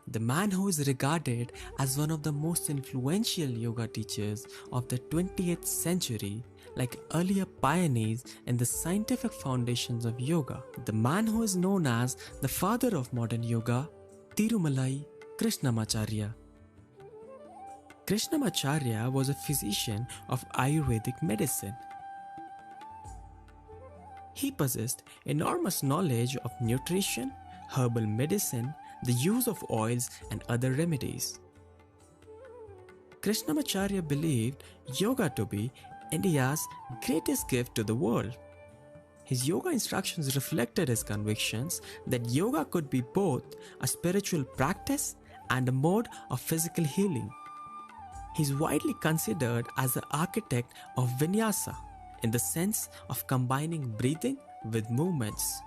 the man who is regarded as one of the most influential yoga teachers of the 20th century, like earlier pioneers in the scientific foundations of yoga. The man who is known as the father of modern yoga, Tirumalai Krishnamacharya. Krishnamacharya was a physician of Ayurvedic medicine. He possessed enormous knowledge of nutrition, herbal medicine, the use of oils and other remedies. Krishnamacharya believed yoga to be India's greatest gift to the world. His yoga instructions reflected his convictions that yoga could be both a spiritual practice and a mode of physical healing. He is widely considered as the architect of vinyasa in the sense of combining breathing with movements.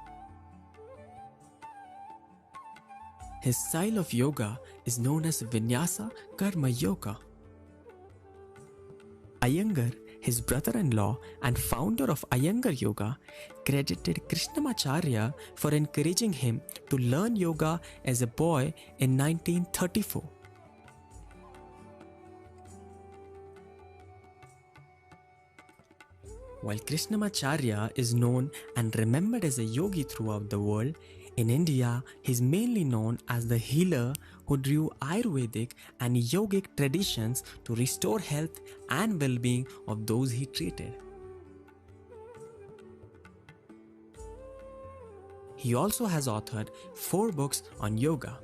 His style of yoga is known as Vinyasa Karma Yoga. Iyengar, his brother-in-law and founder of Iyengar Yoga, credited Krishnamacharya for encouraging him to learn yoga as a boy in 1934. While Krishnamacharya is known and remembered as a yogi throughout the world, in India he is mainly known as the healer who drew Ayurvedic and yogic traditions to restore health and well-being of those he treated. He also has authored 4 books on yoga.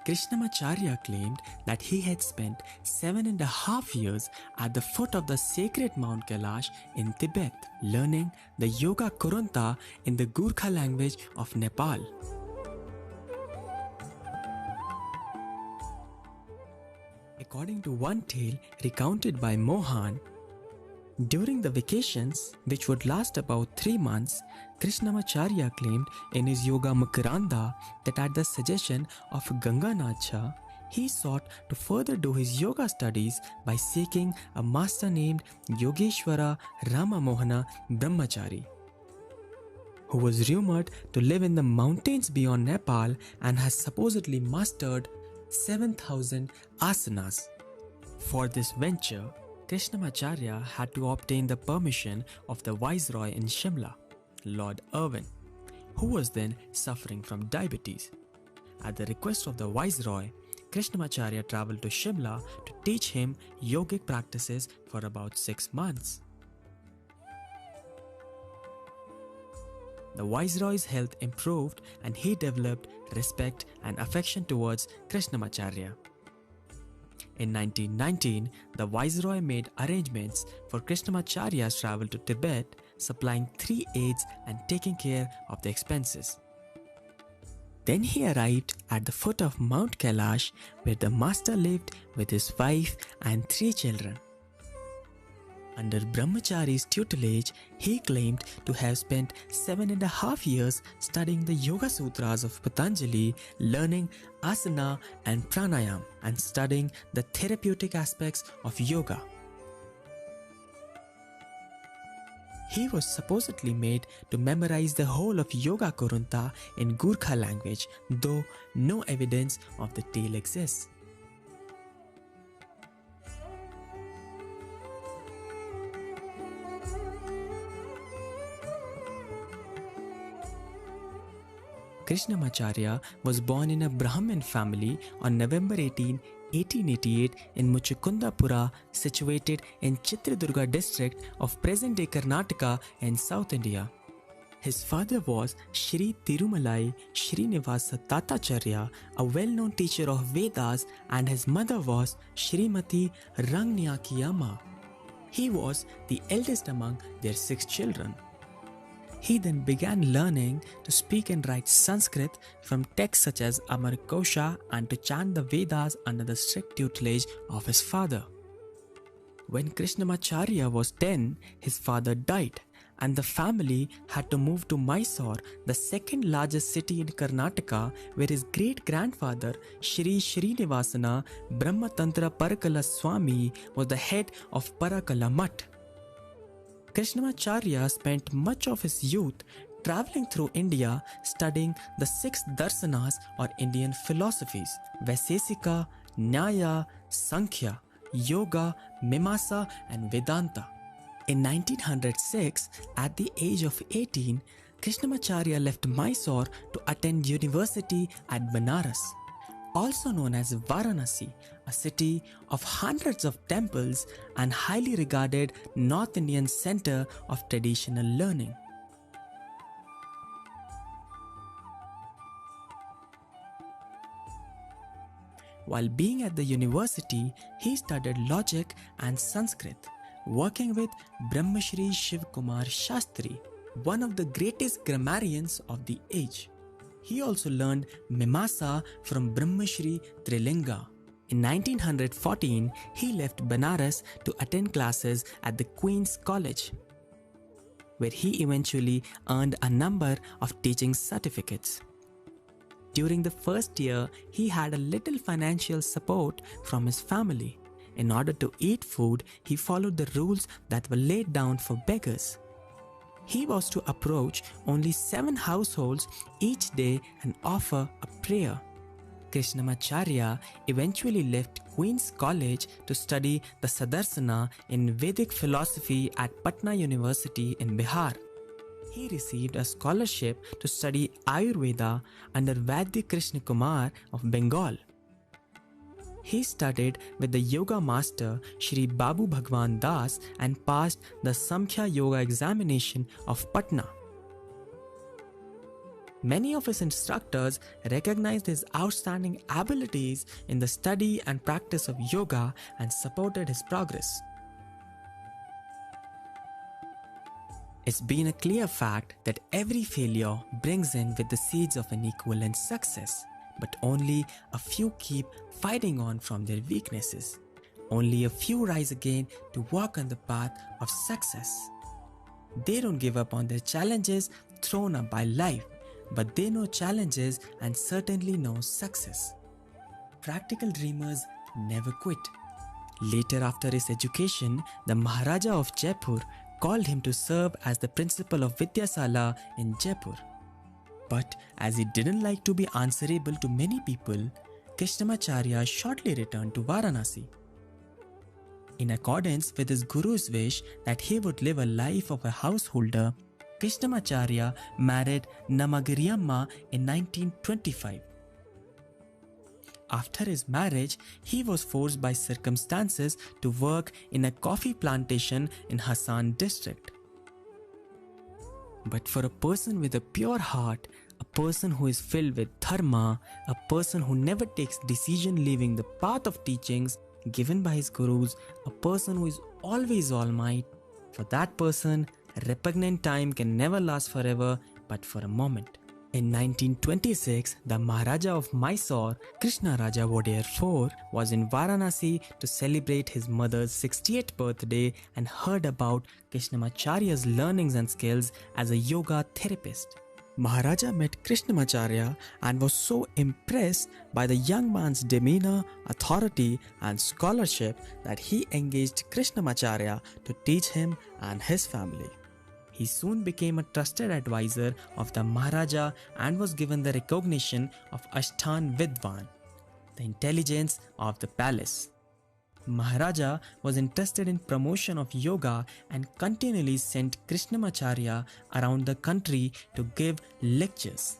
Krishnamacharya claimed that he had spent 7.5 years at the foot of the sacred Mount Kailash in Tibet, learning the Yoga Kurunta in the Gurkha language of Nepal. According to one tale recounted by Mohan, during the vacations, which would last about 3 months, Krishnamacharya claimed in his Yoga Makaranda that at the suggestion of Ganganacha, he sought to further do his yoga studies by seeking a master named Yogeshwara Ramamohana Brahmachari, who was rumored to live in the mountains beyond Nepal and has supposedly mastered 7,000 asanas. For this venture, Krishnamacharya had to obtain the permission of the Viceroy in Shimla, Lord Irwin, who was then suffering from diabetes. At the request of the Viceroy, Krishnamacharya travelled to Shimla to teach him yogic practices for about 6 months. The Viceroy's health improved and he developed respect and affection towards Krishnamacharya. In 1919, the Viceroy made arrangements for Krishnamacharya's travel to Tibet, supplying 3 aides and taking care of the expenses. Then he arrived at the foot of Mount Kailash, where the master lived with his wife and 3 children. Under Brahmachari's tutelage, he claimed to have spent 7.5 years studying the Yoga Sutras of Patanjali, learning asana and pranayam, and studying the therapeutic aspects of yoga. He was supposedly made to memorize the whole of Yoga Kurunta in Gurkha language, though no evidence of the tale exists. Krishnamacharya was born in a Brahmin family on November 18, 1888 in Muchukundapura, situated in Chitradurga district of present-day Karnataka in South India. His father was Shri Tirumalai Srinivasa Tatacharya, a well-known teacher of Vedas, and his mother was Srimati Rangnyakiyamma. He was the eldest among their 6 children. He then began learning to speak and write Sanskrit from texts such as Amarkosha and to chant the Vedas under the strict tutelage of his father. When Krishnamacharya was 10, his father died, and the family had to move to Mysore, the second largest city in Karnataka, where his great-grandfather Shri Srinivasana Brahmatantra Parakala Swami was the head of Parakala Mutt. Krishnamacharya spent much of his youth traveling through India studying the six darsanas or Indian philosophies: Vaisesika, Nyaya, Sankhya, Yoga, Mimamsa, and Vedanta. In 1906, at the age of 18, Krishnamacharya left Mysore to attend university at Banaras, also known as Varanasi, a city of hundreds of temples and highly regarded North Indian center of traditional learning. While being at the university, he studied logic and Sanskrit, working with Brahmashri Shiv Kumar Shastri, one of the greatest grammarians of the age. He also learned Mimamsa from Brahmashri Trilinga. In 1914, he left Banaras to attend classes at the Queen's College, where he eventually earned a number of teaching certificates. During the first year, he had a little financial support from his family. In order to eat food, he followed the rules that were laid down for beggars. He was to approach only 7 households each day and offer a prayer. Krishnamacharya eventually left Queen's College to study the Sadarsana in Vedic philosophy at Patna University in Bihar. He received a scholarship to study Ayurveda under Vaidya Krishna Kumar of Bengal. He studied with the yoga master Shri Babu Bhagwan Das and passed the Samkhya Yoga examination of Patna. Many of his instructors recognized his outstanding abilities in the study and practice of yoga and supported his progress. It's been a clear fact that every failure brings in with the seeds of an equivalent success, but only a few keep fighting on from their weaknesses. Only a few rise again to walk on the path of success. They don't give up on their challenges thrown up by life, but they know challenges and certainly know success. Practical dreamers never quit. Later, after his education, the Maharaja of Jaipur called him to serve as the principal of Vidyasala in Jaipur. But as he didn't like to be answerable to many people, Krishnamacharya shortly returned to Varanasi. In accordance with his guru's wish that he would live a life of a householder, Krishnamacharya married Namagiriamma in 1925. After his marriage, he was forced by circumstances to work in a coffee plantation in Hassan district. But for a person with a pure heart, a person who is filled with dharma, a person who never takes decision leaving the path of teachings given by his gurus, a person who is always all might, for that person, repugnant time can never last forever but for a moment. In 1926, the Maharaja of Mysore, Krishnaraja Wodeyar IV, was in Varanasi to celebrate his mother's 60th birthday and heard about Krishnamacharya's learnings and skills as a yoga therapist. Maharaja met Krishnamacharya and was so impressed by the young man's demeanor, authority, and scholarship that he engaged Krishnamacharya to teach him and his family. He soon became a trusted advisor of the Maharaja and was given the recognition of Ashtan Vidwan, the intelligence of the palace. Maharaja was interested in promotion of yoga and continually sent Krishnamacharya around the country to give lectures.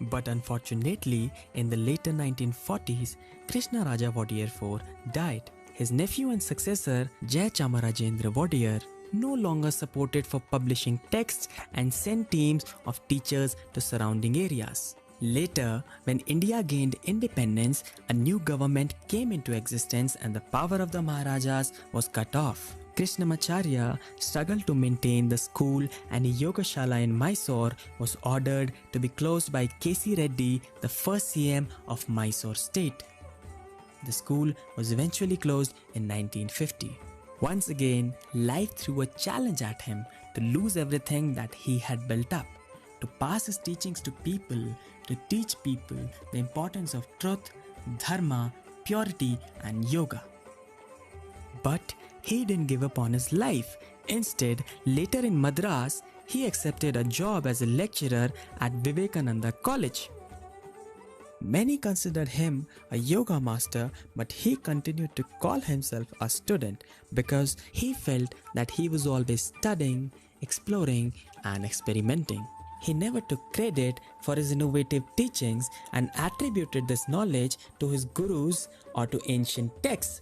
But unfortunately, in the later 1940s, Krishnaraja Wodeyar IV died. His nephew and successor, Jai Chamarajendra Wodeyar, no longer supported for publishing texts and sent teams of teachers to surrounding areas. Later, when India gained independence, a new government came into existence and the power of the Maharajas was cut off. Krishnamacharya struggled to maintain the school and a yogashala in Mysore was ordered to be closed by K.C. Reddy, the first CM of Mysore state. The school was eventually closed in 1950. Once again, life threw a challenge at him to lose everything that he had built up, to pass his teachings to people, to teach people the importance of truth, dharma, purity, and yoga. But he didn't give up on his life. Instead, later in Madras, he accepted a job as a lecturer at Vivekananda College. Many considered him a yoga master, but he continued to call himself a student because he felt that he was always studying, exploring, and experimenting. He never took credit for his innovative teachings and attributed this knowledge to his gurus or to ancient texts.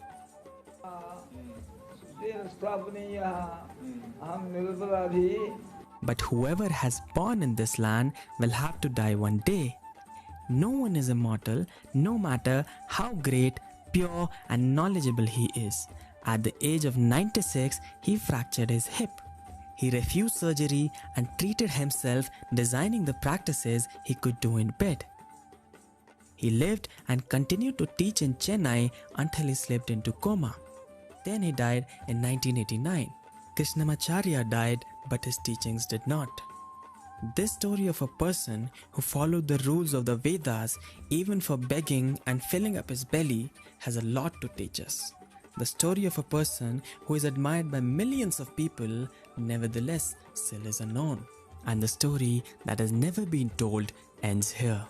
But whoever has born in this land will have to die one day. No one is immortal, no matter how great, pure, and knowledgeable he is. At the age of 96, he fractured his hip. He refused surgery and treated himself, designing the practices he could do in bed. He lived and continued to teach in Chennai until he slipped into coma. Then he died in 1989. Krishnamacharya died, but his teachings did not. This story of a person who followed the rules of the Vedas even for begging and filling up his belly has a lot to teach us. The story of a person who is admired by millions of people, nevertheless still is unknown. And the story that has never been told ends here.